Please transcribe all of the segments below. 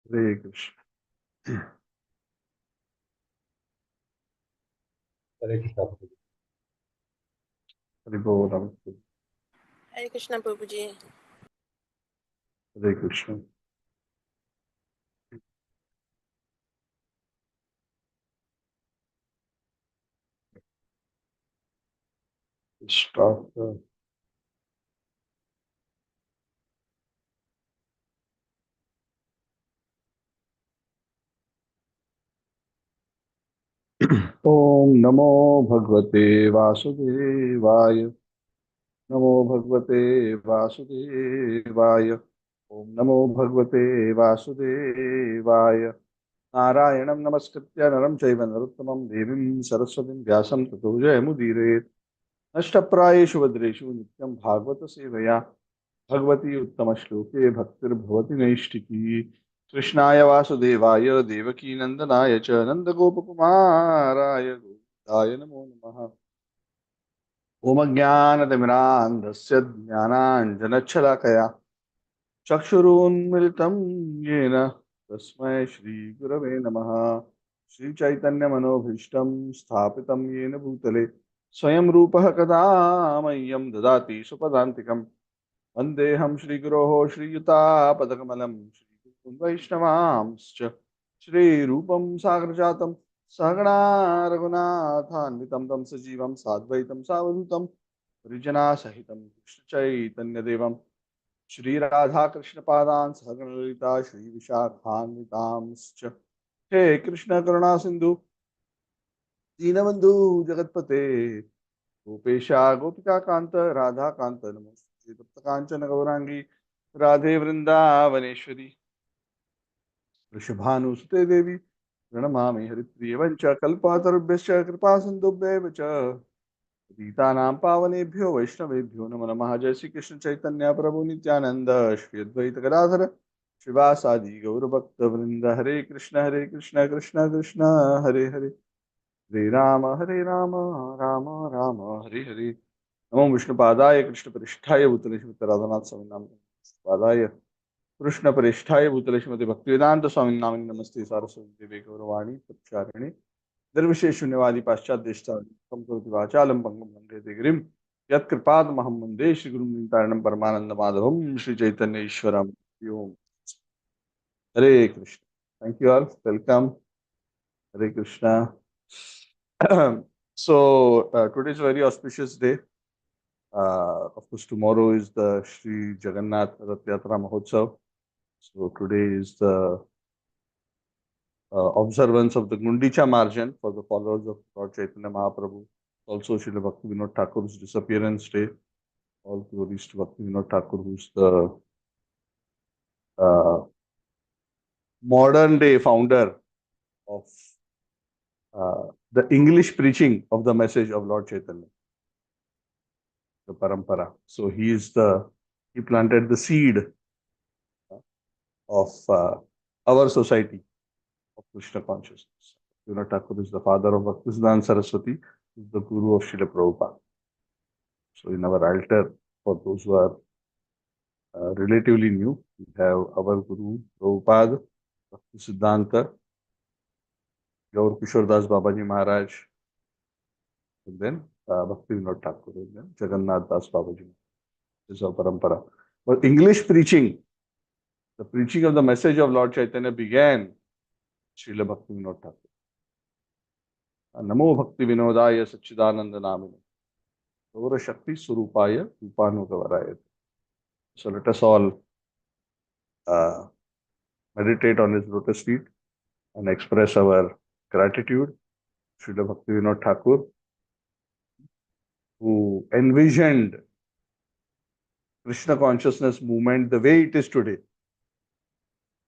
हरे कृष्ण। हरे कृष्णा प्रभु जी। हरि बोल नमस्ते। हरे कृष्णा प्रभु जी। हरे कृष्ण। स्टार्ट। ओम नमो भगवते वासुदेवाय। नमो भगवते वासुदेवाय। ओम नमो भगवते वासुदेवाय। नारायणं नमस्कृत्य नरं चैव नरोत्तमं देवीं सरस्वतीं व्यासं ततो जयमुदीरयेत्। नष्टप्रायेषु भद्रेषु नित्यं भागवत सेवया भगवती उत्तमश्लोके भक्तिर्भवति नैष्टिकी। कृष्णाय वासुदेवाय देवकी नंदनाय च नन्दगोपकुमाराय गोविन्दाय नमो नमः। ओम ज्ञानतिमिरान्धस्य ज्ञानाञ्जनच्छलाकया चक्षुरुन्मिलितं येन तस्मै श्रीगुरवे नमः। श्रीचैतन्यमनोभीष्टं स्थापितं येन भूतले स्वयं रूपः कदा मह्यं ददाति सुपदान्तिकम्। वन्देऽहं श्रीगुरोः श्रीयुतापदकमलं श्रीगुरुं वैष्णवांश्च श्रीरूपं सागरजातं सहगणा रघुनाथान्वितं तं सजीवं साद्वैतं सावधूतं परिजनासहितं कृष्णचैतन्यदेवं श्रीराधाकृष्णपादान् सहगणललिता श्रीविशाखान्वितांश्च। हे कृष्ण करुणा सिन्धु दीनबन्धु जगत्पते गोपेशा गोपिका कांत राधा कांत नमोस्तुते तप्त कांचन गौरांगी राधे वृंदावनेश्वरी वृषभानुसुते देवी प्रणमामि हरिप्रिय वंच कल्पातरुभ्यश्च कृपा सिन्धुभ्येव च पतितानां पावनेभ्यो वैष्णवेभ्यो नमो नमः। जय श्री कृष्ण चैतन्य प्रभु नित्यानंद श्री अद्वैत गदाधर शिवासादि गौरभक्त वृंद हरे कृष्ण कृष्ण कृष्ण हरे हरे हरे राम राम राम हरे हरे। नमो विष्णुपादाय कृष्णपृष्ठाय भूतले श्रीमते राधानाथ स्वामी नाम पादाय कृष्णपृष्ठाय भूतले श्रीमते भक्तिवेदांत स्वामी नाम नमस्ते सारस्वती देवी गौरवाणी प्रचारिणे निर्विशेष शून्यवादी पाश्चात्य देशतां करोति वाचालं पंगुं लंघयते गिरिं यत्कृपातमहं वन्दे श्रीगुरुं नितारणं परमानंद माधवं श्री चैतन्य ईश्वरम्। Om Hare Krishna. Thank you all, welcome. Hare Krishna. So today is a very auspicious day. Of course, tomorrow is the Sri Jagannath Rath Yatra Mahotsav. So today is the observance of the Gundicha margin for the followers of Lord Chaitanya Mahaprabhu. Also, Srila Bhakti Vinod Thakur's disappearance day. All glories to Bhakti Vinod Thakur, who's the uh, modern day founder of the English preaching of the message of Lord Chaitanya, the parampara. So he planted the seed of our society of Krishna consciousness. Vinod Thakur is the father of Bhaktisiddhanta Saraswati, who is the guru of Srila Prabhupada. So in our altar, for those who are relatively new, we have our guru Prabhupada, Bhaktisiddhanta, Gaur Kishore Das Babaji Maharaj, and then Bhakti Vinod Thakur, and then Jagannath Das Babaji. This is our parampara. But English preaching, the preaching of the message of Lord Chaitanya began Srila Bhakti Vinod Thakur. Namo Bhakti Vinodaya Satchidananda Namine Gaura Shakti Surupaya Upanugavaraya. So let us all uh, meditate on his lotus feet and express our gratitude. Srila Bhakti Vinod Thakur, who envisioned Krishna consciousness movement the way it is today,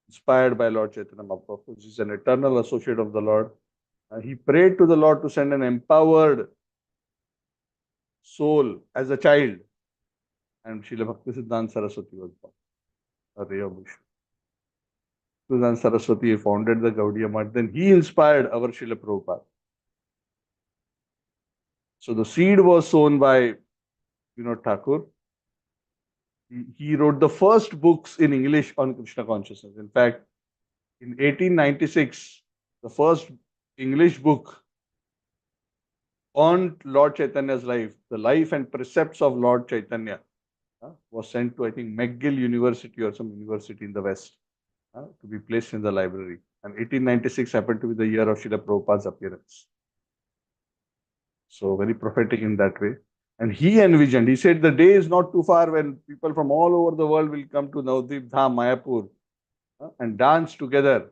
inspired by Lord Chaitanya Mahaprabhu, who is an eternal associate of the Lord. He prayed to the Lord to send an empowered soul as a child, and Srila Bhakti Siddhanta Saraswati was born, a ray of Vishnu. Siddhanta Saraswati founded the Gaudiya Math, then he inspired our Srila Prabhupada. So the seed was sown by Vinod Thakur. He wrote the first books in English on Krishna consciousness. In fact, In 1896, the first English book on Lord Chaitanya's life, the life and precepts of Lord Chaitanya, was sent to, I think, McGill University or some university in the West, to be placed in the library. And 1896 happened to be the year of Srila Prabhupada's appearance. So very prophetic in that way. And he envisioned, he said, the day is not too far when people from all over the world will come to Navadvip Dham, Mayapur, and dance together.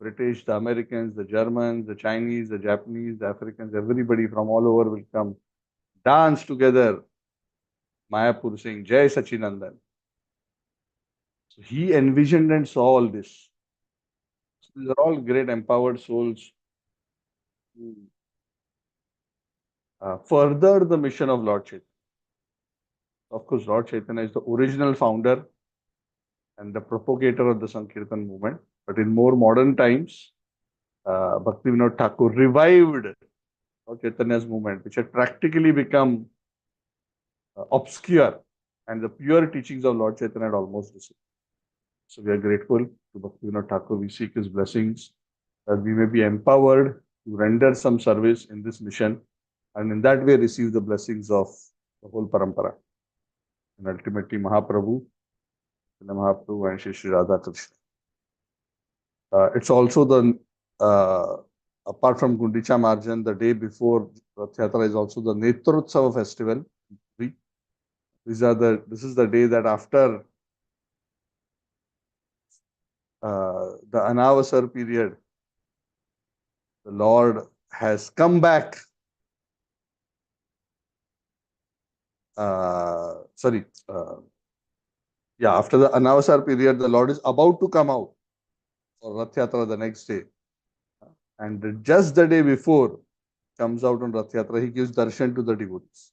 British, the Americans, the Germans, the Chinese, the Japanese, the Africans, everybody from all over will come, dance together, Mayapur saying, Jai Sachinandan. So he envisioned and saw all this. So these are all great empowered souls who further the mission of Lord Chaitanya. Of course, Lord Chaitanya is the original founder and the propagator of the Sankirtan movement. But in more modern times, Bhaktivinoda Thakur revived Lord Chaitanya's movement, which had practically become obscure, and the pure teachings of Lord Chaitanya had almost disappeared. So we are grateful to Bhaktivinoda Thakur. We seek his blessings that we may be empowered to render some service in this mission, and in that way receive the blessings of the whole parampara. And ultimately Mahaprabhu, Mahaprabhu and Shri Radha Krishna. It's also the, apart from Gundicha Marjan, the day before Rath Yatra is also the Netrotsava festival. This is the day that after the Anavasar period, the Lord has come back. After the Anavasar period, the Lord is about to come out for Rath Yatra the next day. And just the day before comes out on Rath Yatra, he gives darshan to the devotees.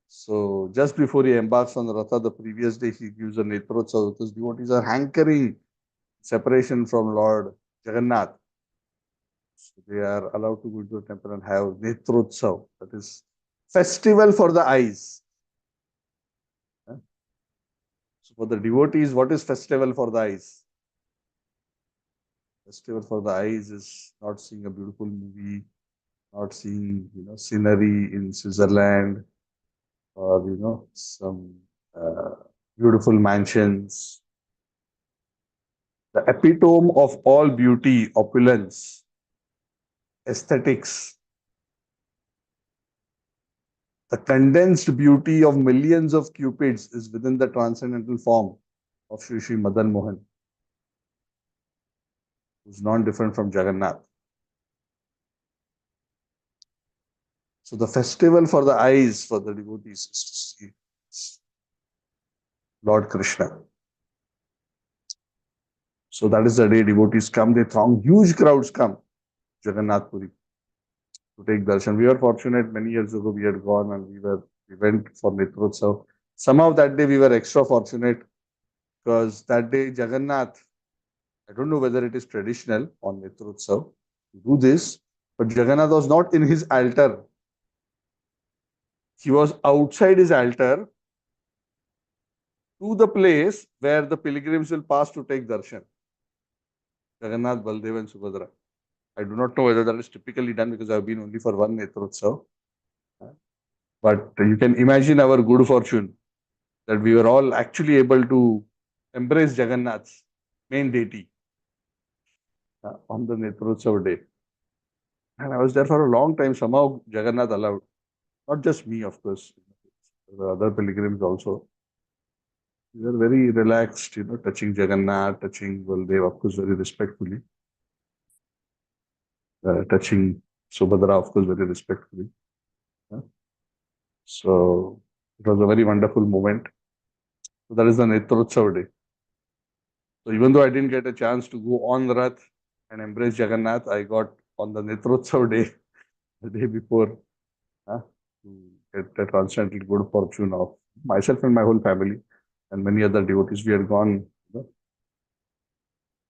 So just before he embarks on the Ratha, the previous day he gives a Netrotsava because devotees are hankering separation from Lord Jagannath. So they are allowed to go to the temple and have Netrotsav, that is festival for the eyes. So for the devotees, what is festival for the eyes? Festival for the eyes is not seeing a beautiful movie, not seeing scenery in Switzerland, or some beautiful mansions. The epitome of all beauty, opulence, aesthetics, the condensed beauty of millions of cupids is within the transcendental form of Sri Sri Madan Mohan, who is non-different from Jagannath. So the festival for the eyes for the devotees is to see Lord Krishna. So that is the day devotees come, they throng, huge crowds come, Jagannath Puri, to take darshan. We were fortunate, many years ago we had gone and we went for Netrotsav. Somehow that day we were extra fortunate because that day Jagannath, I don't know whether it is traditional on Netrotsav to do this, but Jagannath was not in his altar. He was outside his altar to the place where the pilgrims will pass to take darshan. Jagannath, Baldev and Subhadra. I do not know whether that is typically done because I have been only for one Netrotsav. But you can imagine our good fortune that we were all actually able to embrace Jagannath's main deity on the Netrotsav day. And I was there for a long time. Somehow Jagannath allowed. Not just me, of course. The other pilgrims also. We were very relaxed, touching Jagannath, touching Baldev, of course, very respectfully. Touching Subhadra, of course, very respectfully. So it was a very wonderful moment. So that is the Netrotsav day. So even though I didn't get a chance to go on the Rath and embrace Jagannath, I got on the Netrotsav day, the day before, to get the transcendental good fortune of myself and my whole family and many other devotees. We had gone,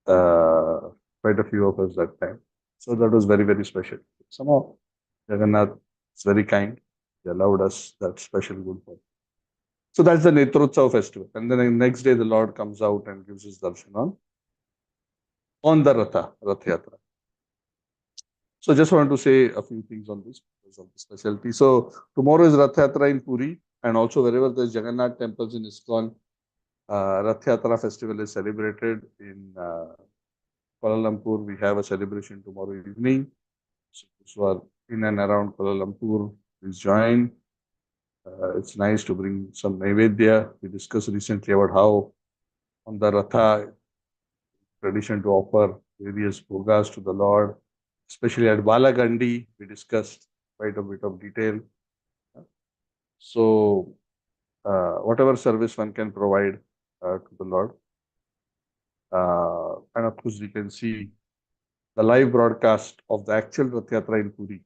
quite a few of us that time. So that was very, very special. Somehow Jagannath is very kind. He allowed us that special good fortune. So that's the Netrotsav festival. And then the next day, the Lord comes out and gives his darshan on the Rath Yatra. So just wanted to say a few things on this because of the specialty. So tomorrow is Rath Yatra in Puri, and also wherever there's Jagannath temples in ISKCON, Rath Yatra festival is celebrated in Kuala Lumpur. We have a celebration tomorrow evening. So those who are in and around Kuala Lumpur, please join. It's nice to bring some Naivedya. We discussed recently about how on the Ratha tradition to offer various bhogas to the Lord, especially at Balagandi. We discussed quite a bit of detail. So, whatever service one can provide to the Lord. And of course, we can see the live broadcast of the actual Rath Yatra in Puri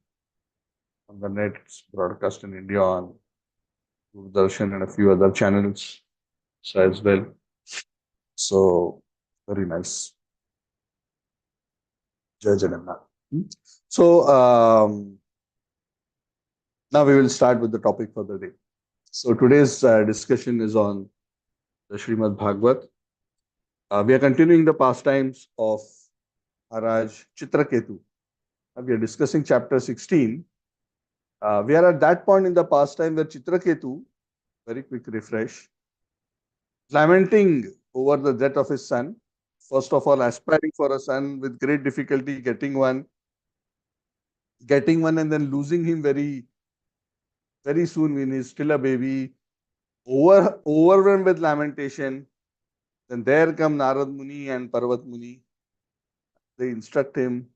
on the net. It's broadcast in India on Doordarshan and a few other channels as well. So, very nice. Jai Jagannath. So, now we will start with the topic for the day. So, today's discussion is on the Srimad Bhagavad. We are continuing the pastimes of Maharaj Chitraketu. We are discussing chapter 16. We are at that point in the pastime where Chitraketu, very quick refresh, lamenting over the death of his son. First of all, aspiring for a son with great difficulty, getting one, and then losing him very, very soon when he's still a baby, overwhelmed with lamentation. Then there come Narad Muni and Parvat Muni. They instruct him,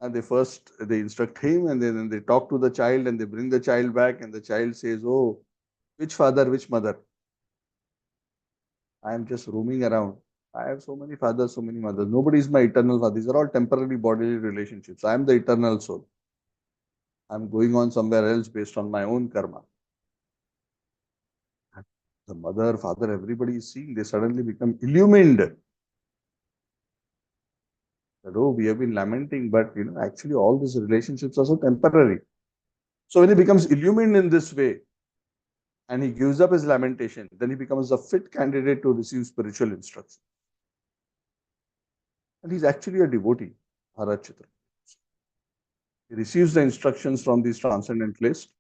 and they instruct him, and then they talk to the child, and they bring the child back, and the child says, "Oh, which father, which mother? I am just roaming around. I have so many fathers, so many mothers. Nobody is my eternal father. These are all temporary bodily relationships. I am the eternal soul. I am going on somewhere else based on my own karma." The mother, father, everybody is seeing. They suddenly become illumined. That, oh, we have been lamenting, but actually all these relationships are so temporary. So when he becomes illumined in this way, and he gives up his lamentation, then he becomes a fit candidate to receive spiritual instruction. And he's actually a devotee, Maharaj Chitra. He receives the instructions from these transcendentalists.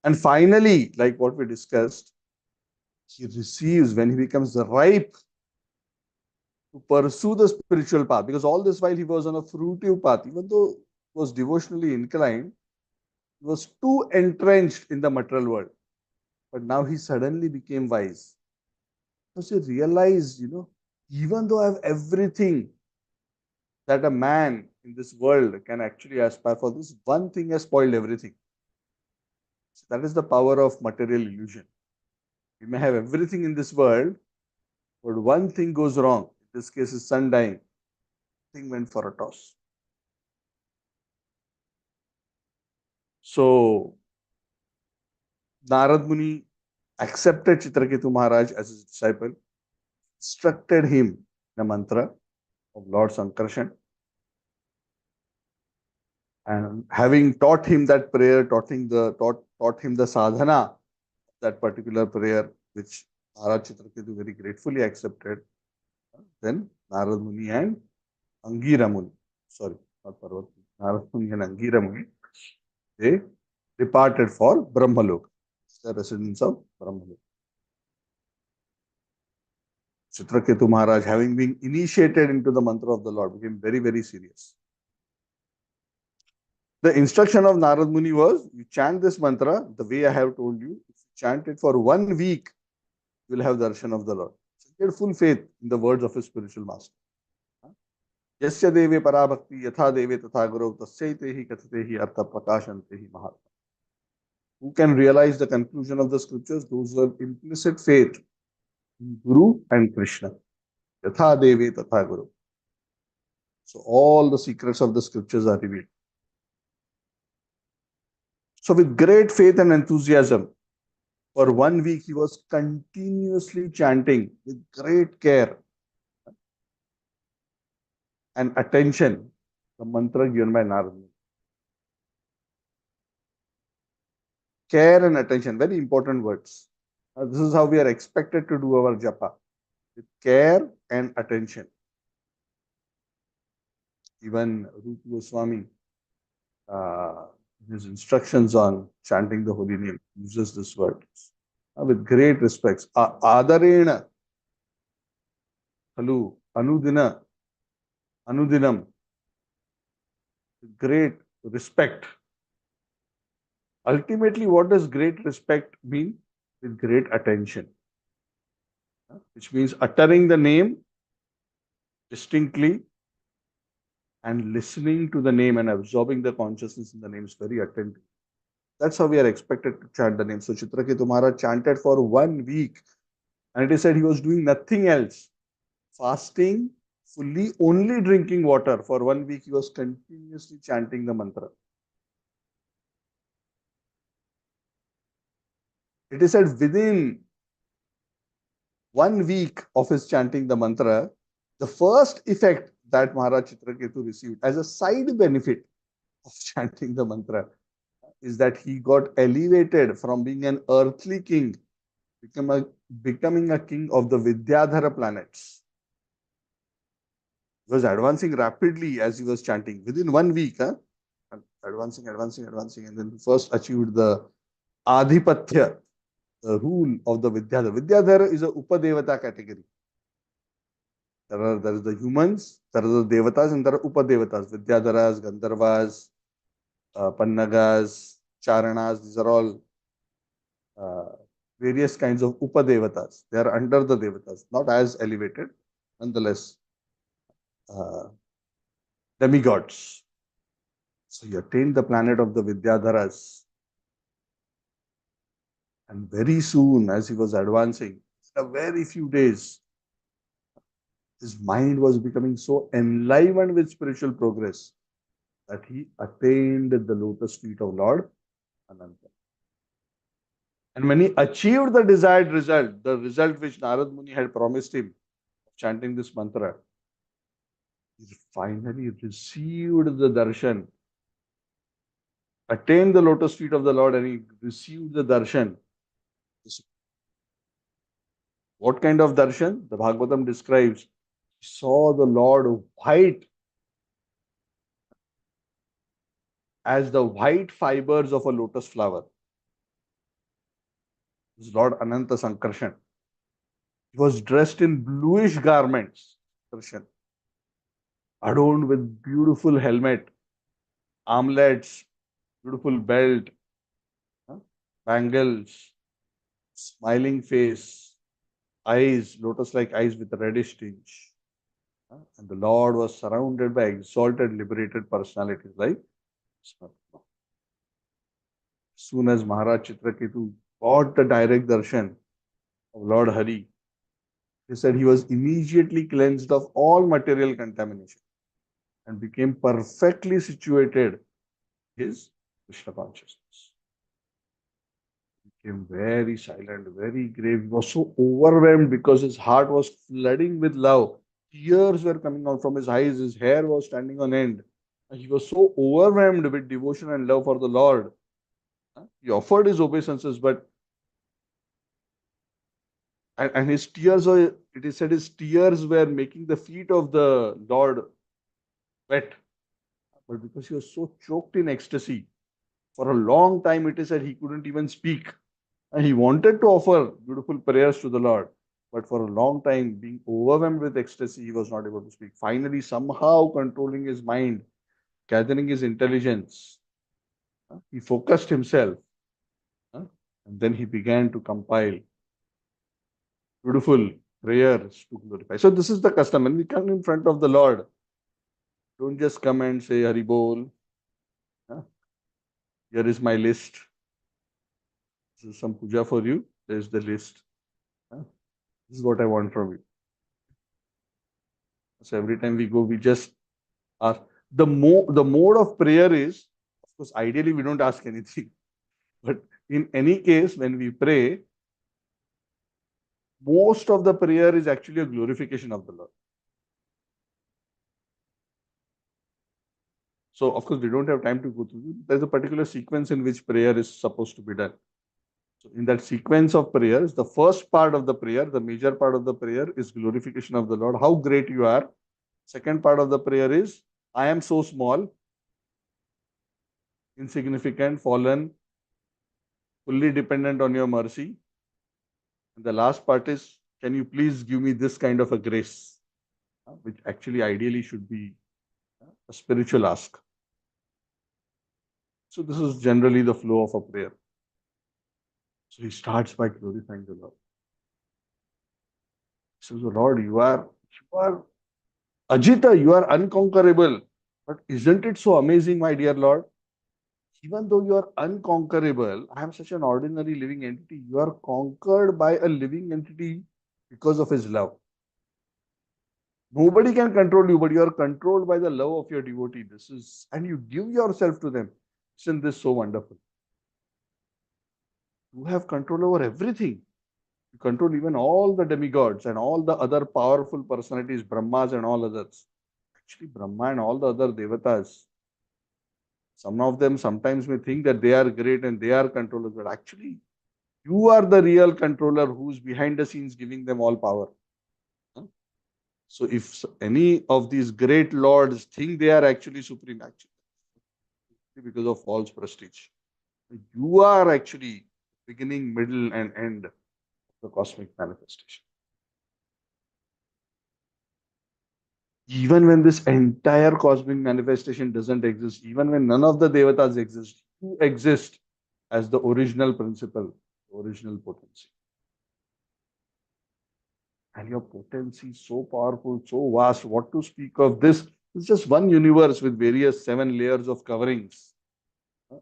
And finally, like what we discussed, he receives when he becomes ripe to pursue the spiritual path. Because all this while he was on a fruitive path, even though he was devotionally inclined, he was too entrenched in the material world. But now he suddenly became wise. Because he realized, even though I have everything that a man in this world can actually aspire for, this one thing has spoiled everything. So that is the power of material illusion. We may have everything in this world, but one thing goes wrong. In this case, is sun dying. Thing went for a toss. So Narad Muni accepted Chitraketu Maharaj as his disciple, instructed him the mantra of Lord Sankarshan, and having taught him that prayer, taught him the sadhana, that particular prayer, which Maharaj Chitraketu very gratefully accepted. Then Narad Muni and Angira Muni, sorry, not Parvat, Narad Muni and Angira Muni, they departed for Brahmalok, the residence of Brahmalok. Chitraketu Maharaj, having been initiated into the mantra of the Lord, became very, very serious. The instruction of Narad Muni was, you chant this mantra the way I have told you. If you chant it for 1 week, you will have darshan of the Lord. So he had full faith in the words of his spiritual master. Yasya deve parabhakti yatha deve tatha guru tasyaite hi kathate hi artha prakashante hi mahatma. Who can realize the conclusion of the scriptures? Those who have implicit faith in Guru and Krishna. Yatha deve tatha guru. So all the secrets of the scriptures are revealed. So with great faith and enthusiasm, for 1 week he was continuously chanting with great care and attention the mantra given by Narad. Care and attention, very important words. This is how we are expected to do our japa, with care and attention. Even Rupa Goswami, uh, his instructions on chanting the holy name, uses this word with great respects. Adarena, halu, anudinam, with great respect. Ultimately, what does great respect mean? With great attention, which means uttering the name distinctly and listening to the name and absorbing the consciousness in the name is very attentive. That's how we are expected to chant the name. So Chitraketu Maharaj chanted for 1 week, and it is said he was doing nothing else, fasting, fully only drinking water. For 1 week, he was continuously chanting the mantra. It is said within 1 week of his chanting the mantra, the first effect that Maharaj Chitraketu received as a side benefit of chanting the mantra is that he got elevated from being an earthly king, becoming a king of the Vidyadhara planets. He was advancing rapidly as he was chanting within 1 week, advancing, and then first achieved the Adhipatya, the rule of the Vidyadhara. Vidyadhara is a Upadevata category. There is the humans, there are the devatas, and there are Upadevatas, Vidyadharas, Gandharvas, Pannagas, Charanas. These are all uh, various kinds of Upadevatas. They are under the Devatas, not as elevated, nonetheless, uh, demigods. So he attained the planet of the Vidyadharas. And very soon, as he was advancing, in a very few days, his mind was becoming so enlivened with spiritual progress that he attained the lotus feet of Lord Ananta. And when he achieved the desired result, the result which Narad Muni had promised him, chanting this mantra, he finally received the darshan, attained the lotus feet of the Lord, and he received the darshan. What kind of darshan? The Bhagavatam describes, he saw the Lord white as the white fibers of a lotus flower. This is Lord Ananta Sankarshan. He was dressed in bluish garments, Sankarshan, adorned with beautiful helmet, armlets, beautiful belt, bangles, smiling face, eyes, lotus-like eyes with a reddish tinge. And the Lord was surrounded by exalted, liberated personalities like As soon as Maharaj Chitraketu got the direct darshan of Lord Hari, he said he was immediately cleansed of all material contamination and became perfectly situated in his Krishna consciousness. Became very silent, very grave. He was so overwhelmed because his heart was flooding with love. Tears were coming out from his eyes. His hair was standing on end. And he was so overwhelmed with devotion and love for the Lord. He offered his obeisances, but and his tears were, it is said his tears were making the feet of the Lord wet. But because he was so choked in ecstasy, for a long time it is said he couldn't even speak. And he wanted to offer beautiful prayers to the Lord, but for a long time, being overwhelmed with ecstasy, he was not able to speak. Finally, somehow controlling his mind, gathering his intelligence, he focused himself, and then he began to compile beautiful prayers to glorify. So this is the custom. When we come in front of the Lord, don't just come and say Hari Bol. Here is my list. This is some puja for you. There is the list. This is what I want from you. So every time we go, we just ask. The mode of prayer is, of course, ideally we don't ask anything. But in any case, when we pray, most of the prayer is actually a glorification of the Lord. So, of course, we don't have time to go through. There's a particular sequence in which prayer is supposed to be done. So in that sequence of prayers, the first part of the prayer, the major part of the prayer is glorification of the Lord, how great you are. Second part of the prayer is, I am so small, insignificant, fallen, fully dependent on your mercy. And the last part is, can you please give me this kind of a grace, which actually ideally should be a spiritual ask. So this is generally the flow of a prayer. So he starts by glorifying the Lord. He says, Lord, you are Ajita, you are unconquerable. But isn't it so amazing, my dear Lord? Even though you are unconquerable, I am such an ordinary living entity. You are conquered by a living entity because of his love. Nobody can control you, but you are controlled by the love of your devotee. And you give yourself to them. Isn't this so wonderful? You have control over everything. You control even all the demigods and all the other powerful personalities, Brahmas and all others. Actually, Brahma and all the other devatas, some of them sometimes may think that they are great and they are controllers, but actually, you are the real controller who's behind the scenes giving them all power. Huh? So, if any of these great lords think they are actually supreme, actually, because of false prestige, you are actually beginning, middle, and end of the cosmic manifestation. Even when this entire cosmic manifestation doesn't exist, even when none of the devatas exist, you exist as the original principle, original potency. And your potency is so powerful, so vast. What to speak of this? It's just one universe with various 7 layers of coverings: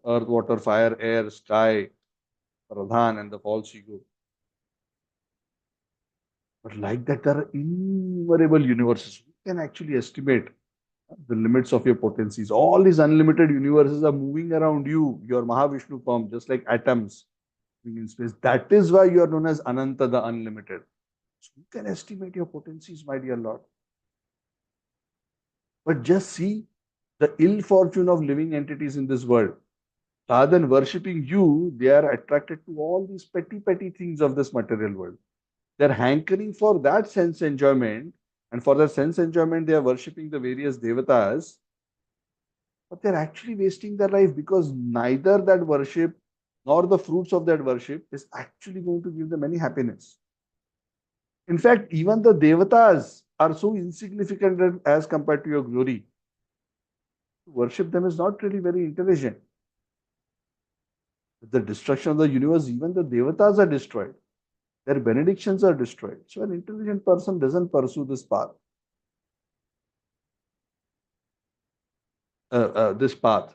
earth, water, fire, air, sky, Pradhan, and the false ego. But like that, there are innumerable universes. We can actually estimate the limits of your potencies. All these unlimited universes are moving around you, your Mahavishnu form, just like atoms moving in space. That is why you are known as Ananta, the unlimited. So you can estimate your potencies, my dear Lord. But just see the ill fortune of living entities in this world. Rather than worshipping you, they are attracted to all these petty, petty things of this material world. They're hankering for that sense enjoyment, and for that sense enjoyment, they are worshipping the various devatas, but they're actually wasting their life because neither that worship nor the fruits of that worship is actually going to give them any happiness. In fact, even the devatas are so insignificant as compared to your glory. To worship them is not really very intelligent. With the destruction of the universe, even the devatas are destroyed. Their benedictions are destroyed. So an intelligent person doesn't pursue this path. This path.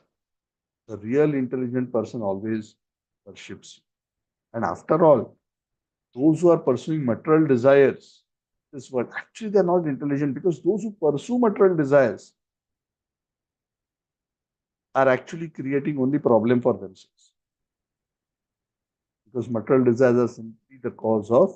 The real intelligent person always worships. And after all, those who are pursuing material desires, this word, actually they are not intelligent, because those who pursue material desires are actually creating only problem for themselves. Because material desires are simply the cause of.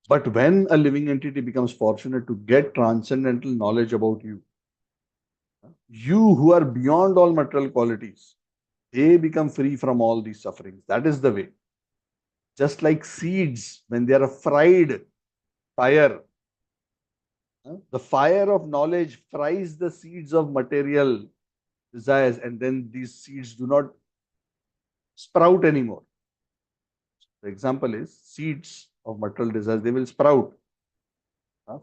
But when a living entity becomes fortunate to get transcendental knowledge about you, you who are beyond all material qualities, they become free from all these sufferings. That is the way. Just like seeds, when they are fried fire, the fire of knowledge fries the seeds of material desires, and then these seeds do not sprout anymore. The example is seeds of material desires, they will sprout.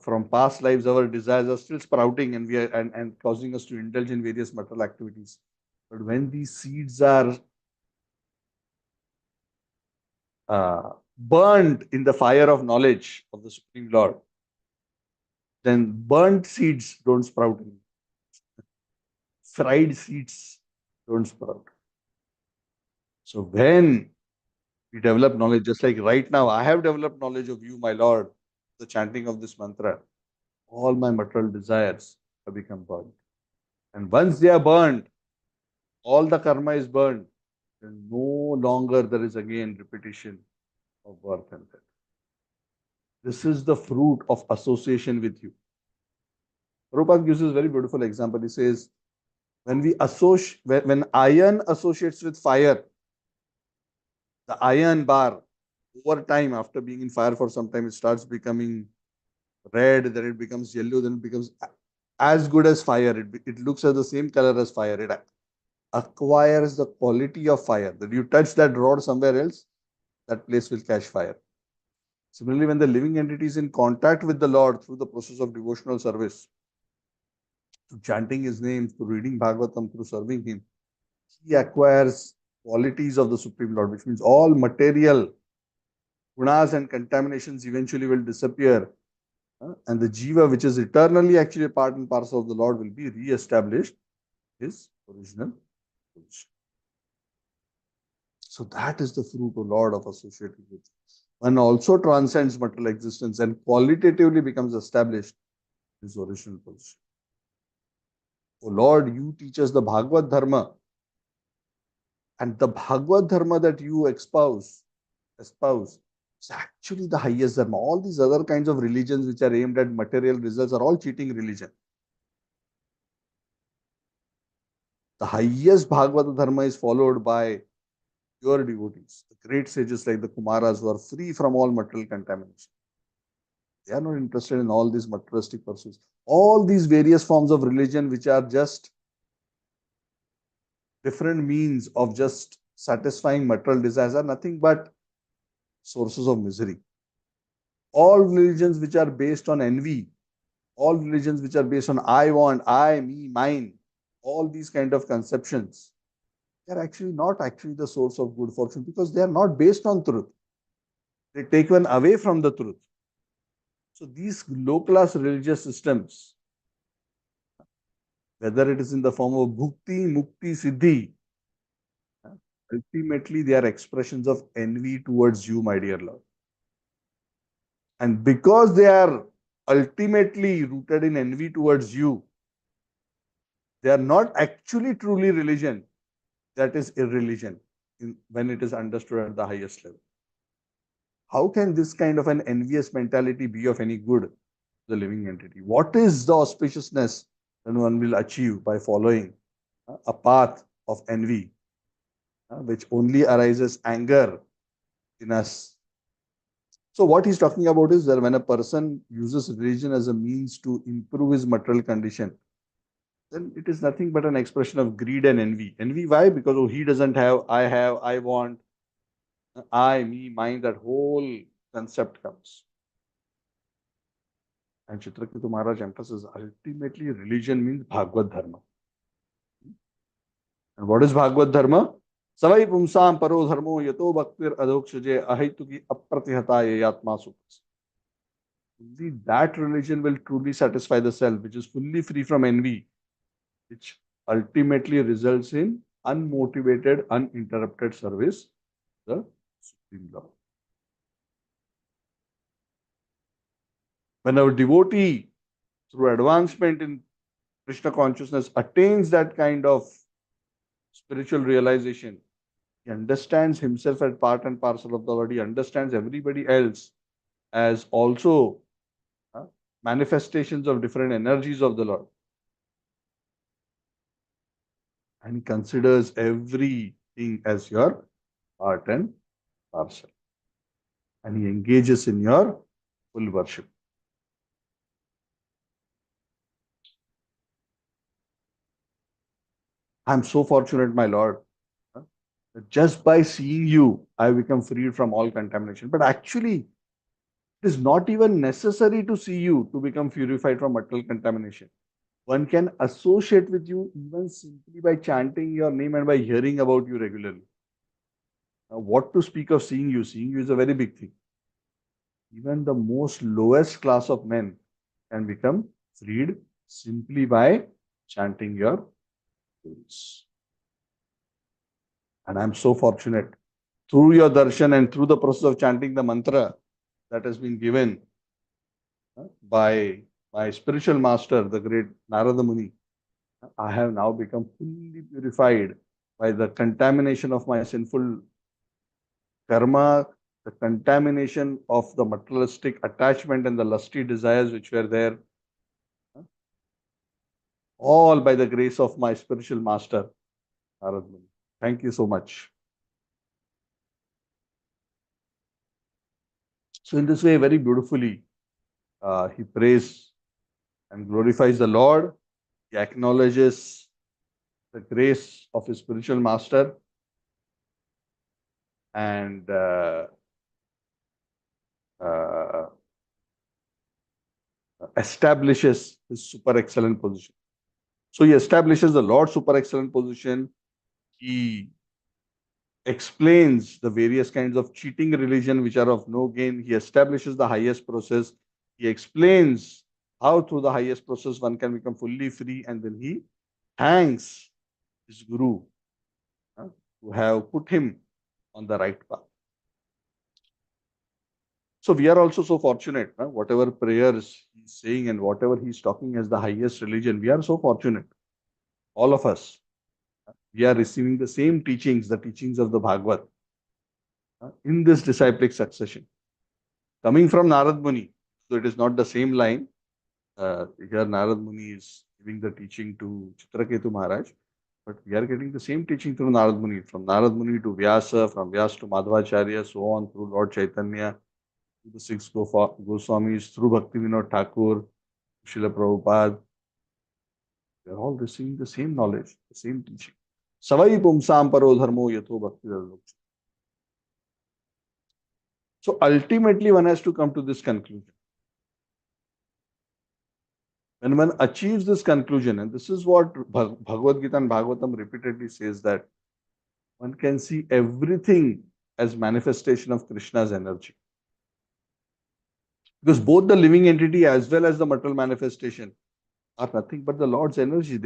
From past lives, our desires are still sprouting, and we are and causing us to indulge in various material activities. But when these seeds are burned in the fire of knowledge of the Supreme Lord, then burnt seeds don't sprout anymore. Fried seeds don't sprout. So when we develop knowledge, just like right now, I have developed knowledge of you, my Lord, the chanting of this mantra, all my material desires have become burned. And once they are burned, all the karma is burned. Then no longer there is again repetition of birth and death. This is the fruit of association with you. Prabhupada gives us a very beautiful example. He says, When iron associates with fire, the iron bar over time, after being in fire for some time, it starts becoming red, then it becomes yellow, then it becomes as good as fire. It looks at the same color as fire. It acquires the quality of fire. That you touch that rod somewhere else, that place will catch fire. Similarly, when the living entity is in contact with the Lord through the process of devotional service, through chanting his name, through reading Bhagavatam, through serving him, he acquires qualities of the Supreme Lord, which means all material gunas and contaminations eventually will disappear. And the jiva, which is eternally actually a part and parcel of the Lord, will be re-established his original position. So that is the fruit, O Lord, of associating with you. One also transcends material existence and qualitatively becomes established his original position. O Lord, you teach us the Bhagavad Dharma, and the Bhagavad Dharma that you espouse is actually the highest Dharma. All these other kinds of religions which are aimed at material results are all cheating religion. The highest Bhagavad Dharma is followed by pure devotees, the great sages like the Kumaras who are free from all material contamination. They are not interested in all these materialistic pursuits. All these various forms of religion, which are just different means of just satisfying material desires, are nothing but sources of misery. All religions which are based on envy, all religions which are based on I want, I, me, mine, all these kind of conceptions, they are actually not actually the source of good fortune because they are not based on truth. They take one away from the truth. So these low class religious systems, whether it is in the form of bhukti, mukti, siddhi, ultimately they are expressions of envy towards you, my dear Lord. And because they are ultimately rooted in envy towards you, they are not actually truly religion. That is irreligion when it is understood at the highest level. How can this kind of an envious mentality be of any good to the living entity? What is the auspiciousness that one will achieve by following a path of envy, which only arises anger in us? So what he's talking about is that when a person uses religion as a means to improve his material condition, then it is nothing but an expression of greed and envy. Envy, why? Because oh, he doesn't have, I want, I, me, mine, that whole concept comes. And Chitraketu Maharaj emphasizes ultimately religion means Bhagavad Dharma. And what is Bhagavad Dharma? Savai pumsam paro dharmo yato bhaktir adhokshaje ahituki apratihata yatma sukhas. Only that religion will truly satisfy the self, which is fully free from envy, which ultimately results in unmotivated, uninterrupted service to the Supreme Lord. When our devotee, through advancement in Krishna consciousness, attains that kind of spiritual realization, he understands himself as part and parcel of the Lord. He understands everybody else as also uh, manifestations of different energies of the Lord. And he considers everything as your part and parcel. And he engages in your full worship. I'm so fortunate, my Lord. That just by seeing you, I become freed from all contamination. But actually, it is not even necessary to see you to become purified from material contamination. One can associate with you even simply by chanting your name and by hearing about you regularly. Now, what to speak of seeing you? Seeing you is a very big thing. Even the most lowest class of men can become freed simply by chanting your names. And I'm so fortunate. Through your darshan and through the process of chanting the mantra that has been given by my spiritual master, the great Narada Muni, I have now become fully purified by the contamination of my sinful karma, the contamination of the materialistic attachment and the lusty desires which were there. all by the grace of my spiritual master, Narad Muni. Thank you so much. So, in this way, very beautifully, he prays and glorifies the Lord. He acknowledges the grace of his spiritual master and uh, establishes his super excellent position. So he establishes the Lord's super excellent position. He explains the various kinds of cheating religion which are of no gain. He establishes the highest process. He explains how through the highest process one can become fully free, and then he thanks his guru to have put him on the right path. So we are also so fortunate, whatever prayers he's saying and whatever he's talking as the highest religion, we are so fortunate, all of us. We are receiving the same teachings, the teachings of the Bhagavad, in this disciplic succession, coming from Narad Muni. So it is not the same line. Here Narad Muni is giving the teaching to Chitraketu Maharaj, but we are getting the same teaching through Narad Muni, from Narad Muni to Vyasa, from Vyasa to Madhvacharya, so on through Lord Chaitanya, to the six Goswamis, through Bhakti Vinod Thakur, Srila Prabhupada. They are all receiving the same knowledge, the same teaching. Savai pumsam paro dharmo yatho bhakti dharmo. So ultimately, one has to come to this conclusion. When one achieves this conclusion, and this is what Bhagavad Gita and Bhagavatam repeatedly says, that one can see everything as manifestation of Krishna's energy. Because both the living entity as well as the material manifestation are nothing but the Lord's energy.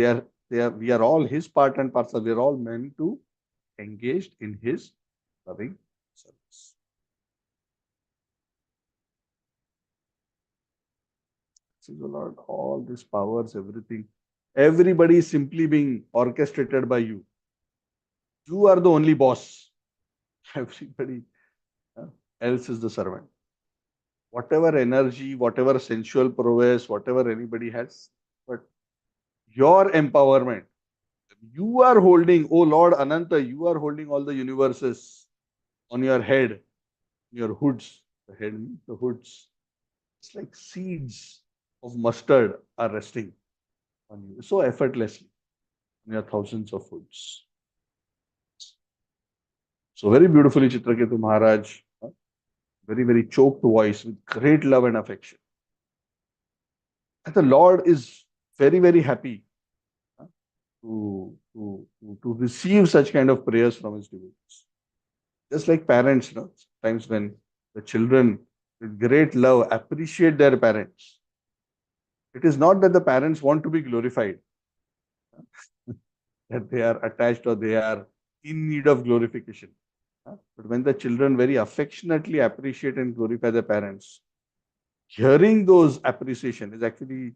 We are all His part and parcel. We are all meant to engage in His loving service. See the Lord, all these powers, everything, everybody is simply being orchestrated by you. You are the only boss. Everybody else is the servant. Whatever energy, whatever sensual prowess, whatever anybody has, but your empowerment, you are holding, oh Lord Ananta, you are holding all the universes on your head, your hoods, the head, the hoods. It's like seeds of mustard are resting on you so effortlessly on your thousands of hoods. So very beautifully, Chitraketu Maharaj, very, very choked voice with great love and affection. And the Lord is very, very happy to receive such kind of prayers from his devotees. Just like parents, sometimes when the children with great love appreciate their parents, it is not that the parents want to be glorified, that they are attached or they are in need of glorification. But when the children very affectionately appreciate and glorify their parents, hearing those appreciation is actually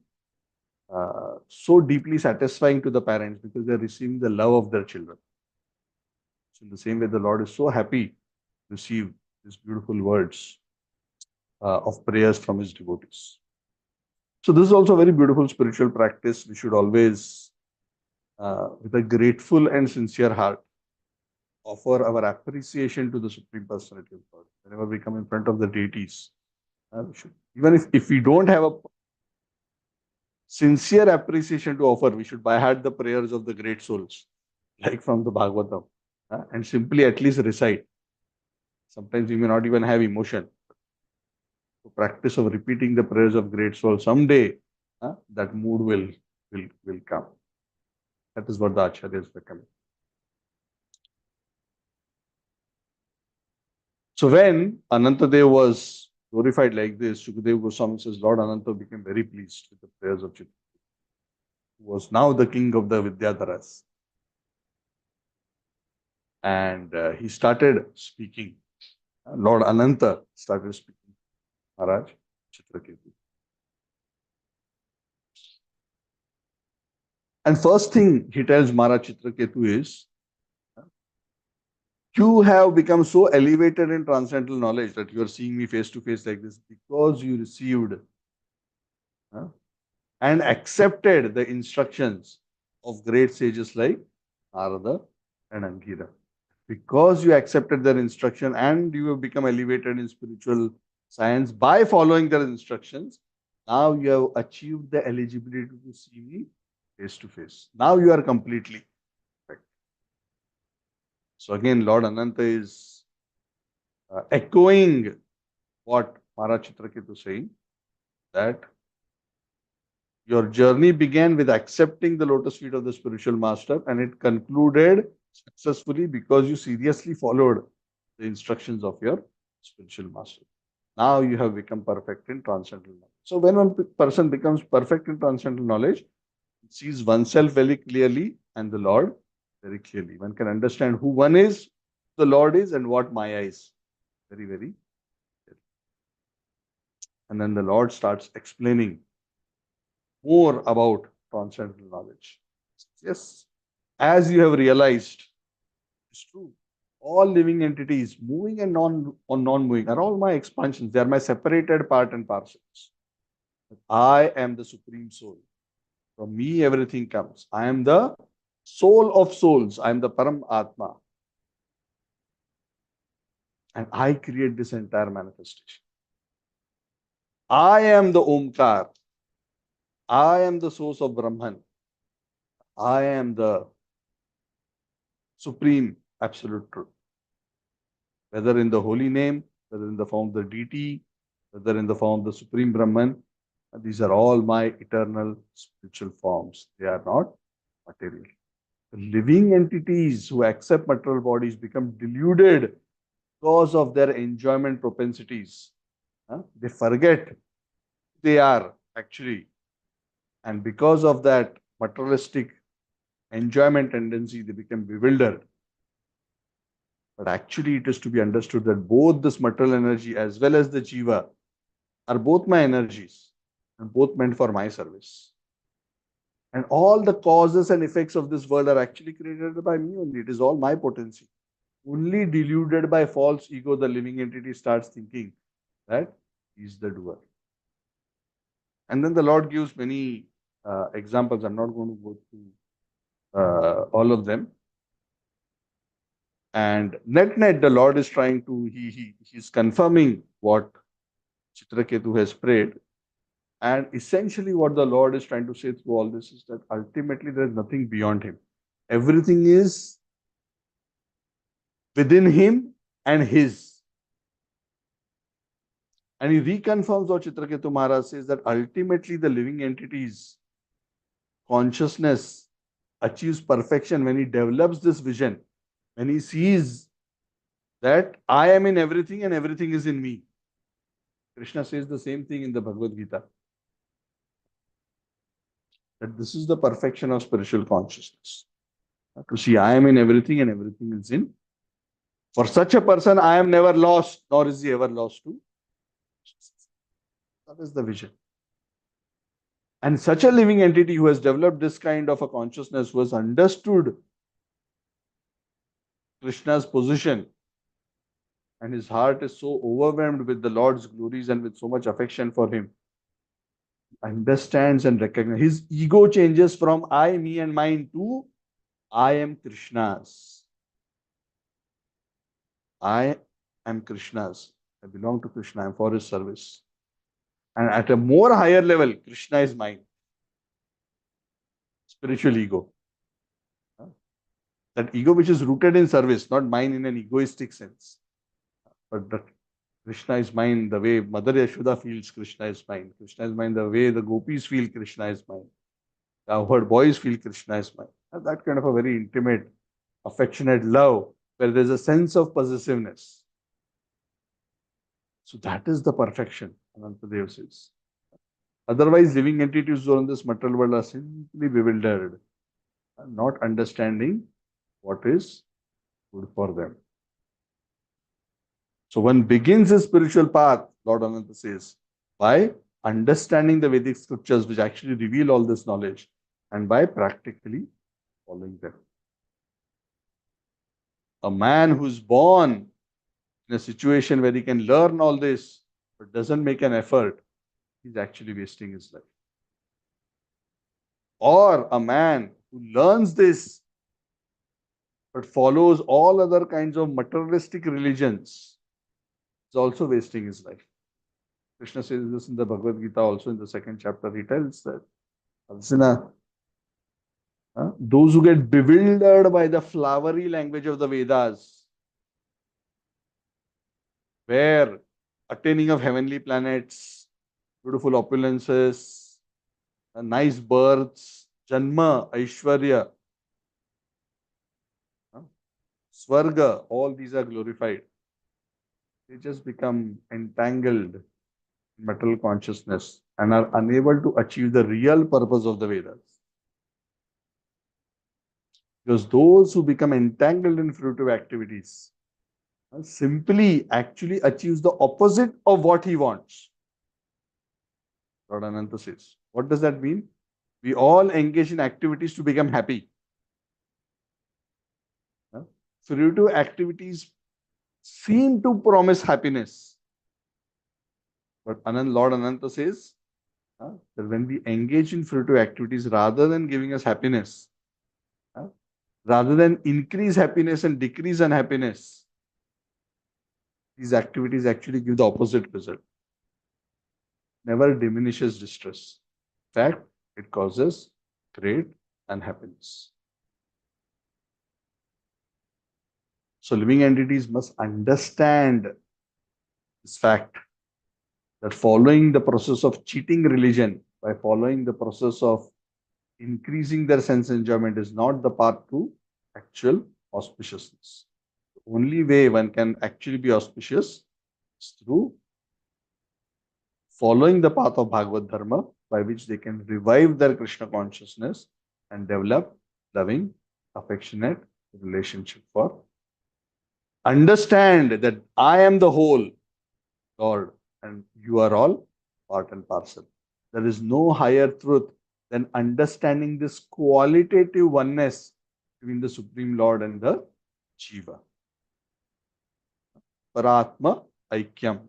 so deeply satisfying to the parents, because they are receiving the love of their children. So in the same way, the Lord is so happy to receive these beautiful words of prayers from his devotees. So this is also a very beautiful spiritual practice. We should always, with a grateful and sincere heart, offer our appreciation to the Supreme Personality of God. Whenever we come in front of the deities, we should, even if we don't have a sincere appreciation to offer, we should by heart the prayers of the great souls, like from the Bhagavatam, and simply at least recite. Sometimes we may not even have emotion. The practice of repeating the prayers of great souls, someday that mood will come. That is what the Acharyas recommend. So when Anantadev was glorified like this, Shukadev Goswami says, Lord Ananta became very pleased with the prayers of Chitraketu, who was now the king of the Vidyadharas. And he started speaking. Lord Ananta started speaking. Maharaj, Chitraketu. And first thing he tells Maharaj Chitraketu is, you have become so elevated in transcendental knowledge that you are seeing me face to face like this because you received and accepted the instructions of great sages like Narada and Angira. Because you accepted their instruction and you have become elevated in spiritual science by following their instructions, now you have achieved the eligibility to see me face to face. Now you are completely perfect. So again, Lord Ananta is echoing what Maharaj Chitraketu is saying, that your journey began with accepting the lotus feet of the spiritual master, and it concluded successfully because you seriously followed the instructions of your spiritual master. Now you have become perfect in transcendental knowledge. So when one person becomes perfect in transcendental knowledge, sees oneself very clearly and the Lord very clearly. One can understand who one is, the Lord is, and what Maya is. Very, very clearly. And then the Lord starts explaining more about transcendental knowledge. Yes, as you have realized, it's true. All living entities, moving and non-moving, are all my expansions. They are my separated part and parcels. I am the supreme soul. From me, everything comes. I am the soul of souls. I am the Param Atma. And I create this entire manifestation. I am the Omkar. I am the source of Brahman. I am the supreme absolute truth. Whether in the holy name, whether in the form of the deity, whether in the form of the supreme Brahman, these are all my eternal spiritual forms. They are not material. Living entities who accept material bodies become deluded because of their enjoyment propensities. They forget they are actually, and because of that materialistic enjoyment tendency, they become bewildered. But actually, it is to be understood that both this material energy as well as the jiva are both my energies and both meant for my service. And all the causes and effects of this world are actually created by me only. It is all my potency. Only deluded by false ego, the living entity starts thinking that he is the doer. And then the Lord gives many examples. I'm not going to go through all of them. And net, the Lord is trying to, he's confirming what Chitraketu has prayed. And essentially what the Lord is trying to say through all this is that ultimately there is nothing beyond him. Everything is within him and his. And he reconfirms what Chitraketu Maharaj says, that ultimately the living entity's consciousness achieves perfection when he develops this vision, when he sees that I am in everything and everything is in me. Krishna says the same thing in the Bhagavad Gita, that this is the perfection of spiritual consciousness. To see I am in everything and everything is in. For such a person, I am never lost, nor is he ever lost to. That is the vision. And such a living entity who has developed this kind of a consciousness, who has understood Krishna's position, and his heart is so overwhelmed with the Lord's glories and with so much affection for him, understands and recognizes. His ego changes from I, me, and mine to I am Krishna's. I am Krishna's. I belong to Krishna. I am for his service. And at a more higher level, Krishna is mine. Spiritual ego. That ego which is rooted in service, not mine in an egoistic sense. But that Krishna is mine the way Mother Yashoda feels Krishna is mine. Krishna is mine the way the gopis feel Krishna is mine. The cowherd boys feel Krishna is mine. That kind of a very intimate, affectionate love where there's a sense of possessiveness. So that is the perfection, Anantadev says. Otherwise, living entities on this material world are simply bewildered, not understanding what is good for them. So one begins his spiritual path, Lord Ananta says, by understanding the Vedic scriptures which actually reveal all this knowledge and by practically following them. A man who's born in a situation where he can learn all this but doesn't make an effort, he's actually wasting his life. or a man who learns this but follows all other kinds of materialistic religions is also wasting his life. Krishna says this in the Bhagavad Gita also in the second chapter. He tells that Arjuna, those who get bewildered by the flowery language of the Vedas, where attaining of heavenly planets, beautiful opulences, nice births, Janma, Aishwarya, Swarga, all these are glorified. They just become entangled in material consciousness and are unable to achieve the real purpose of the Vedas. Because those who become entangled in fruitive activities simply actually achieves the opposite of what he wants. Lord Ananta says. What does that mean? We all engage in activities to become happy. Fruitive activities seem to promise happiness. But Lord Ananta says that when we engage in fruitive activities, rather than giving us happiness, rather than increase happiness and decrease unhappiness, these activities actually give the opposite result. Never diminishes distress. In fact, it causes great unhappiness. So living entities must understand this fact that following the process of cheating religion, by following the process of increasing their sense enjoyment, is not the path to actual auspiciousness. The only way one can actually be auspicious is through following the path of Bhagavad Dharma, by which they can revive their Krishna consciousness and develop loving, affectionate relationship for. Understand that I am the whole, Lord, and you are all part and parcel. There is no higher truth than understanding this qualitative oneness between the Supreme Lord and the Jiva. Paratma Aikyam.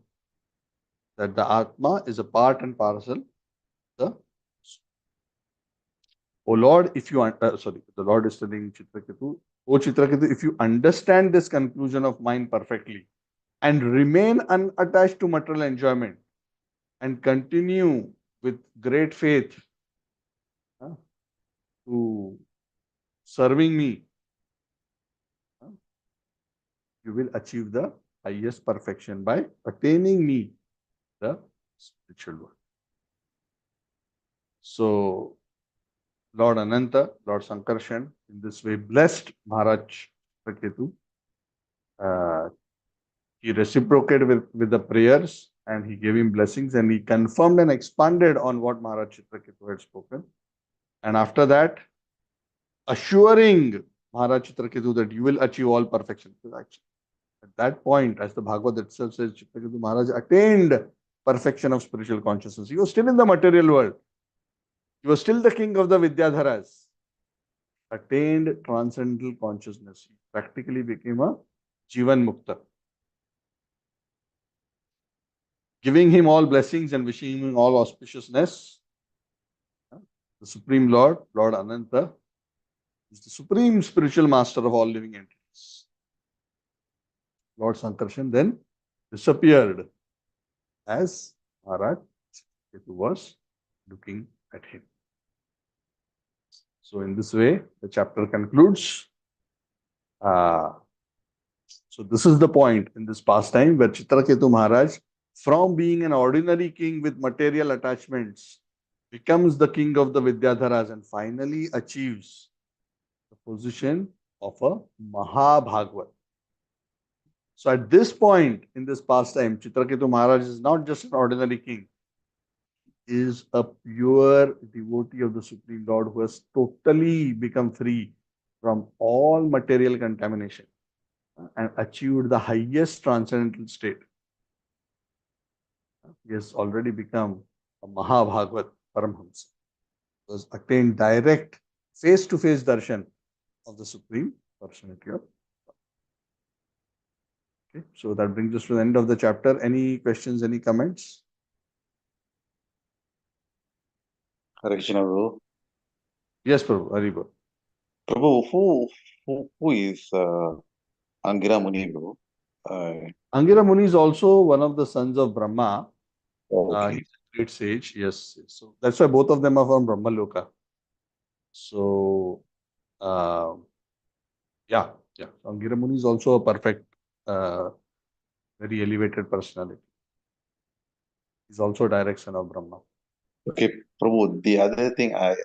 That the Atma is a part and parcel. The O Lord, if you the Lord is telling Chitraketu, O Chitraketu, if you understand this conclusion of mine perfectly and remain unattached to material enjoyment and continue with great faith to serving me, you will achieve the highest perfection by attaining me, the spiritual world. So, Lord Ananta, Lord Sankarshan, in this way blessed Maharaj Chitraketu. He reciprocated with the prayers and he gave him blessings and he confirmed and expanded on what Maharaj Chitraketu had spoken. And after that, assuring Maharaj Chitraketu that you will achieve all perfection. At that point, as the Bhagavad itself says, Chitraketu Maharaj attained perfection of spiritual consciousness. He was still in the material world. He was still the king of the Vidyadharas. Attained transcendental consciousness. He practically became a Jivan Mukta. Giving him all blessings and wishing him all auspiciousness. The Supreme Lord, Lord Ananta, is the supreme spiritual master of all living entities. Lord Sankarshan then disappeared as Maharaj was looking at him. So in this way, the chapter concludes. So this is the point in this pastime where Chitraketu Maharaj, from being an ordinary king with material attachments, becomes the king of the Vidyadharas and finally achieves the position of a Mahabhagavad. So at this point in this pastime, Chitraketu Maharaj is not just an ordinary king, he is a pure devotee of the Supreme Lord who has totally become free from all material contamination and achieved the highest transcendental state. He has already become a Mahabhagavad Paramhamsa. He has attained direct face-to-face darshan of the Supreme Personality of God. Okay, so that brings us to the end of the chapter. Any questions, any comments? Hare Krishna, Prabhu. Yes, Prabhu. Haribol. Prabhu, who is Angira Muni, Prabhu? Uh, Angira Muni is also one of the sons of Brahma. okay. He's a great sage. Yes. So that's why both of them are from Brahma Loka. So, uh, yeah, yeah. Angira Muni is also a perfect, uh, very elevated personality. He's also a direct son of Brahma. Okay, Prabhu. The other thing I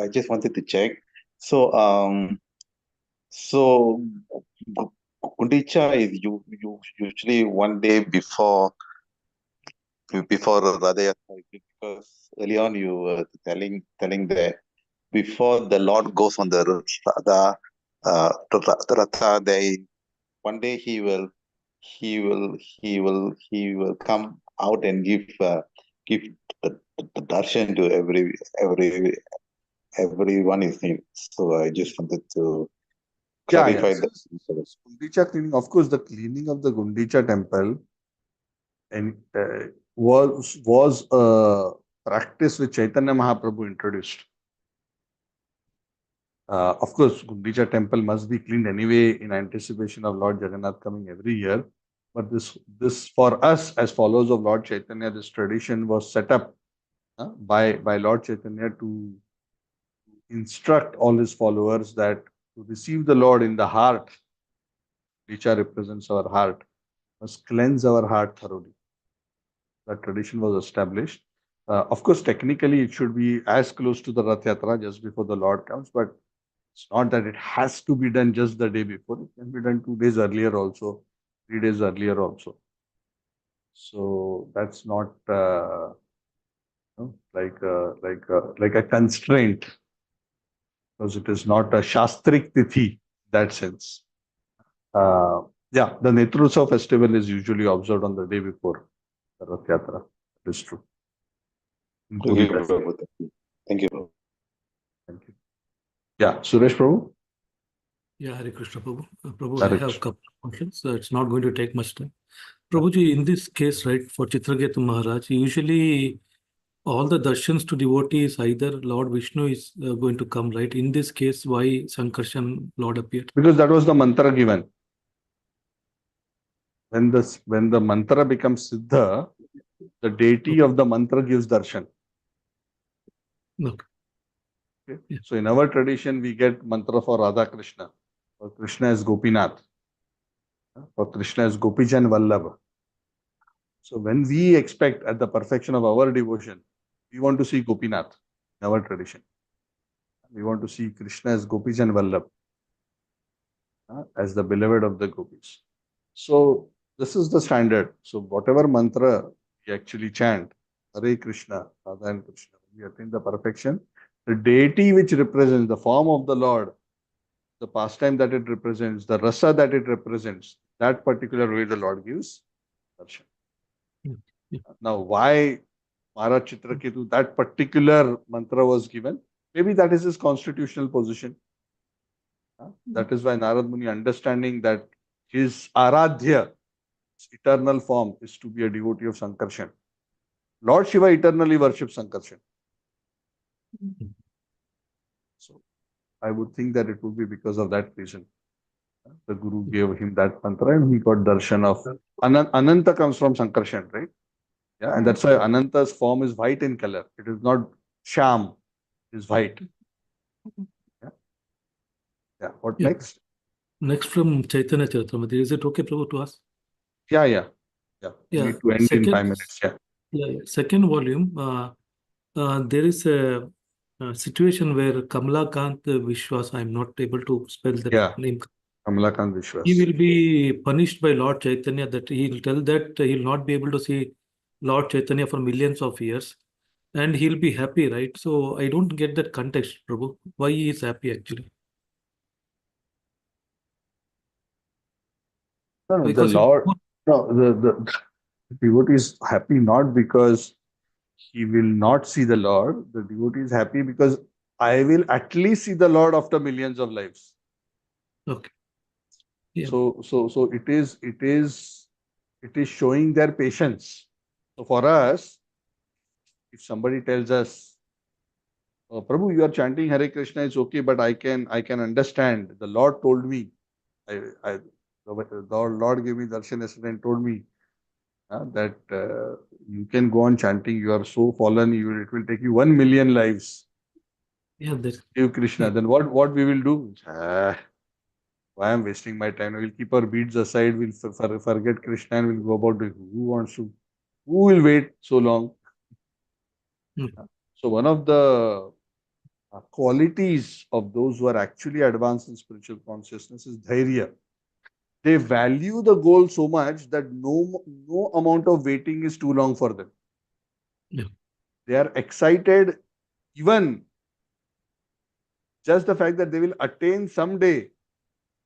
just wanted to check. So so Gu- Gundicha is usually one day before Radha Yatra, because early on you were telling that before the Lord goes on the Ratha, one day he will come out and give the darshan to everyone is in. So I just wanted to Yeah, yeah. clarify So, that. Gundicha cleaning, of course, the cleaning of the Gundicha temple and was a practice which Chaitanya Mahaprabhu introduced. Of course, Gundicha temple must be cleaned anyway in anticipation of Lord Jagannath coming every year. But this for us as followers of Lord Chaitanya, this tradition was set up by Lord Chaitanya to instruct all his followers that to receive the Lord in the heart, Gundicha represents our heart, must cleanse our heart thoroughly. That tradition was established. Of course, technically, it should be as close to the Rath Yatra just before the Lord comes, but it's not that it has to be done just the day before. It can be done 2 days earlier also, 3 days earlier also. So that's not like a constraint because it is not a shastrik tithi in that sense. Uh, yeah, the Netrutsav festival is usually observed on the day before the Rath Yatra. That is true. In Puri Okay, festival. Prabhu. Thank you, Prabhu. Thank you. Yeah, Suresh Prabhu? Yeah, Hare Krishna, Prabhu. Prabhu, I have a Correct. couple of questions. It's not going to take much time. Prabhuji, in this case, right, for Chitraketu Maharaj, usually all the darshans to devotees, either Lord Vishnu is going to come, right? In this case, why Sankarshan Lord appeared? Because that was the mantra given. When the mantra becomes siddha, the deity Okay. of the mantra gives darshan. Okay. Okay? Yeah. So in our tradition, we get mantra for Radha Krishna. For Krishna is Gopinath. For Krishna is Gopijan Vallabh. So when we expect at the perfection of our devotion, we want to see Gopinath in our tradition. We want to see Krishna as Gopijan Vallabh, as the beloved of the gopis. So this is the standard. So whatever mantra we actually chant, Hare Krishna, Radha and Krishna, we attain the perfection. The deity which represents the form of the Lord, the pastime that it represents, the rasa that it represents, that particular way the Lord gives darshan. Yeah. Yeah. Now, why Maharaj Chitraketu, that particular mantra was given? Maybe that is his constitutional position. That is why Narad Muni, understanding that his Aradhya, his eternal form, is to be a devotee of Sankarshan. Lord Shiva eternally worships Sankarshan. So I would think that it would be because of that reason. The Guru gave him that mantra and he got darshan of Ananta comes from Sankarshan, right? Yeah, and that's why Ananta's form is white in color. It is not sham, it is white. Yeah. Yeah. What Yeah. next? Next from Chaitanya Charitamrita. Is it okay, Prabhu, to ask? Yeah, yeah. Yeah. We Yeah. need to end in 5 minutes. Yeah. Yeah. Second volume. There is a situation where Kamalakant Vishwas, I'm not able to spell that Yeah. name. Kamalakant He Vishwas. will be punished by Lord Chaitanya, that he'll tell that he'll not be able to see Lord Chaitanya for millions of years, and he'll be happy, right? So I don't get that context, Prabhu. Why he is happy actually? No, no, the Because in Lord, no, the devotee is happy not because he will not see the Lord. The devotee is happy because I will at least see the Lord after millions of lives. okay, yeah, So it is showing their patience. So for us, if somebody tells us Prabhu, you are chanting Hare Krishna, it's okay, but I can understand. The Lord told me, the Lord gave me darshan yesterday and told me that you can go on chanting. You are so fallen, it will take you 1 million lives. Yeah, that, Give Krishna. yeah, Then what we will do? Why I'm wasting my time? We'll keep our beads aside. We'll forget Krishna and we'll go about it. Who wants to? Who will wait so long? mm, So one of the qualities of those who are actually advanced in spiritual consciousness is dhairya. They value the goal so much that no amount of waiting is too long for them. yeah. They are excited, even just the fact that they will attain someday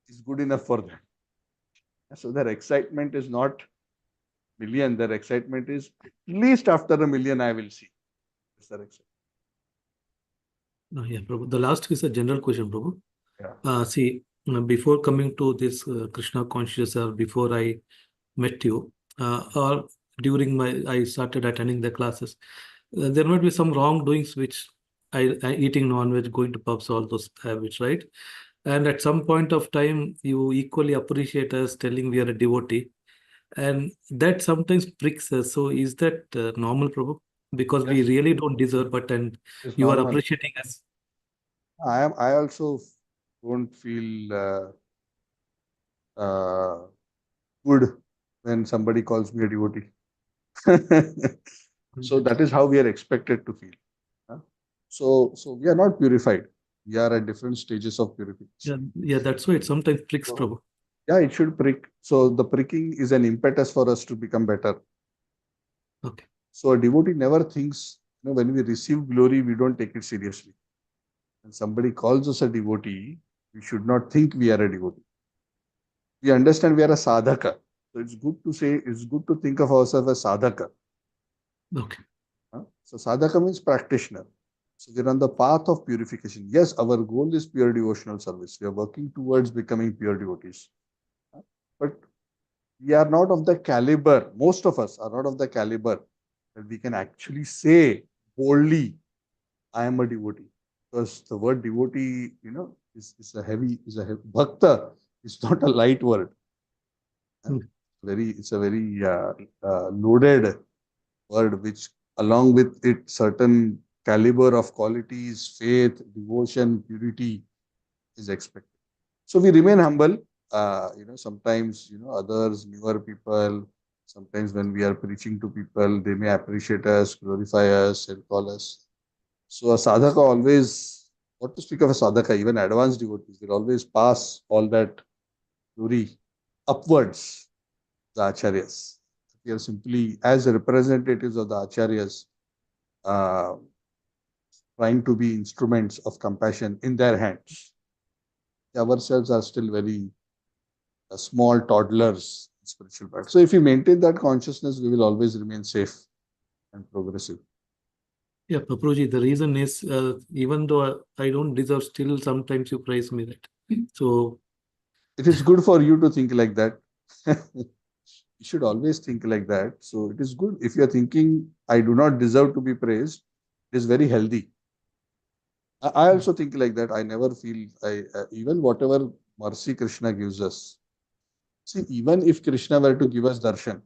is good enough for them. So their excitement is not million, their excitement is at least after 1 million I will see. That's their excitement. Yeah, Prabhu. The last is a general question, Prabhu. Yeah. See, before coming to this Krishna consciousness, or before I met you, or during I started attending the classes, there might be some wrongdoings which I eating non-veg, going to pubs, all those habits, right? And at some point of time, you equally appreciate us telling we are a devotee, and that sometimes pricks us. So is that normal, Prabhu? Because we Yes, really don't deserve, but and it's you are normal. appreciating us. I also don't feel uh, good when somebody calls me a devotee. So that is how we are expected to feel. Huh? So we are not purified. We are at different stages of Yeah, purification. yeah, that's why it sometimes pricks, So Prabhu. yeah, it should prick. So the pricking is an impetus for us to become better. Okay. So a devotee never thinks, when we receive glory, we don't take it seriously. When somebody calls us a devotee, we should not think we are a devotee. We understand we are a sadhaka. So it's good to think of ourselves as sadhaka. Okay. So sadhaka means practitioner. So we're on the path of purification. Yes, our goal is pure devotional service. We are working towards becoming pure devotees. But we are not of the caliber, most of us are not of the caliber that we can actually say boldly, I am a devotee. Because the word devotee, is a heavy, bhakta is not a light word. Hmm. It's a very loaded word, which along with it certain caliber of qualities, faith, devotion, purity is expected. So we remain humble. Sometimes, others, newer people, sometimes when we are preaching to people, they may appreciate us, glorify us, and call us. So a sadhaka always, what to speak of a sadhaka, even advanced devotees, will always pass all that glory upwards, the acharyas. We are simply, as representatives of the acharyas, uh, trying to be instruments of compassion in their hands. Ourselves are still very small toddlers in spiritual practice. So if we maintain that consciousness, we will always remain safe and progressive. Yeah, Prabhuji, the reason is even though I don't deserve, still sometimes you praise me that. So It is good for you to think like that. You should always think like that. So it is good. If you are thinking, I do not deserve to be praised, it is very healthy. I also think like that. I never feel, even whatever mercy Krishna gives us. See, even if Krishna were to give us darshan,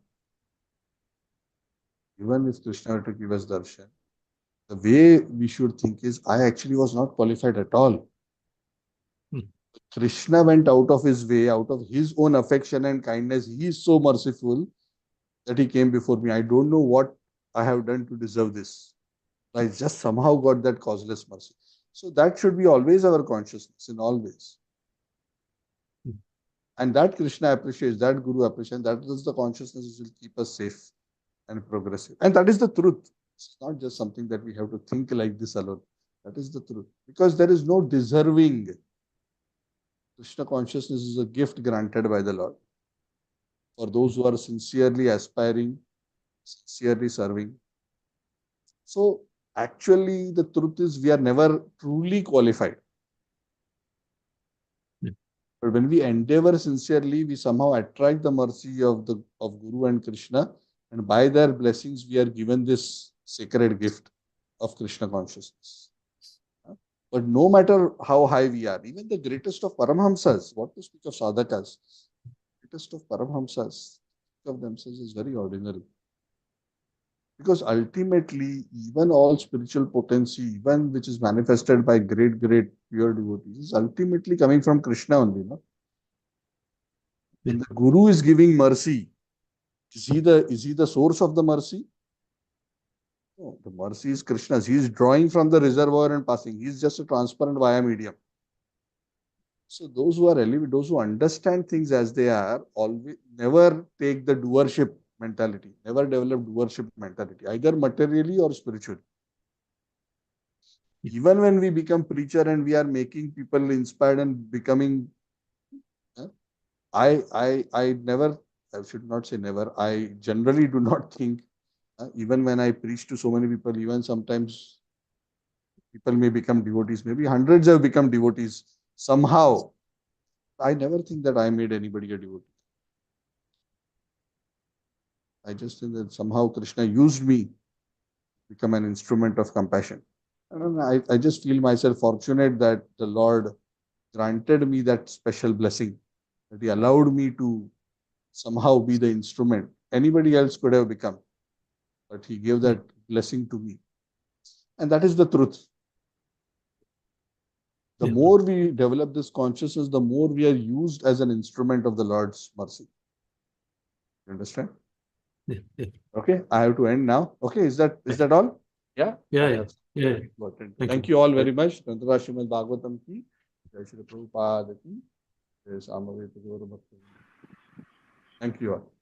the way we should think is, I actually was not qualified at all. hmm, Krishna went out of his way, out of his own affection and kindness. He is so merciful that he came before me. I don't know what I have done to deserve this. I just somehow got that causeless mercy. So that should be always our consciousness in all ways. hmm, And that Krishna appreciates, that Guru appreciates, that is the consciousness which will keep us safe and progressive. And that is the truth. It's not just something that we have to think like this alone. That is the truth. Because there is no deserving. Krishna consciousness is a gift granted by the Lord for those who are sincerely aspiring, sincerely serving. So actually, the truth is we are never truly qualified. yeah. But when we endeavor sincerely, we somehow attract the mercy of Guru and Krishna, and by their blessings, we are given this sacred gift of Krishna consciousness. But no matter how high we are, even the greatest of Paramhamsas, what to speak of sadhakas, greatest of Paramhamsas, think of themselves is very ordinary. Because ultimately, even all spiritual potency, even which is manifested by great, great pure devotees, is ultimately coming from Krishna only. No? When the Guru is giving mercy, is he the source of the mercy? No, the mercy is Krishna's. He is drawing from the reservoir and passing. He is just a transparent via medium. So those who are elevated, those who understand things as they are, always never take the doership mentality, never develop doership mentality, either materially or spiritually. Even when we become preacher and we are making people inspired and becoming, I never, I should not say never, I generally do not think, even when I preach to so many people, even sometimes people may become devotees, maybe hundreds have become devotees somehow. I never think that I made anybody a devotee. I just think that somehow Krishna used me to become an instrument of compassion. And I just feel myself fortunate that the Lord granted me that special blessing, that He allowed me to somehow be the instrument. Anybody else could have become, but He gave that blessing to me. And that is the truth. The more we develop this consciousness, the more we are used as an instrument of the Lord's mercy. You understand? Okay, I have to end now. Okay, is that all? Yeah? Yeah. Important. Thank you all very much. Grantha Srimad Bhagavatam ki, Jai Shri Prabhupada ki, Jai Samaveta Gaura Bhakta. Thank you all.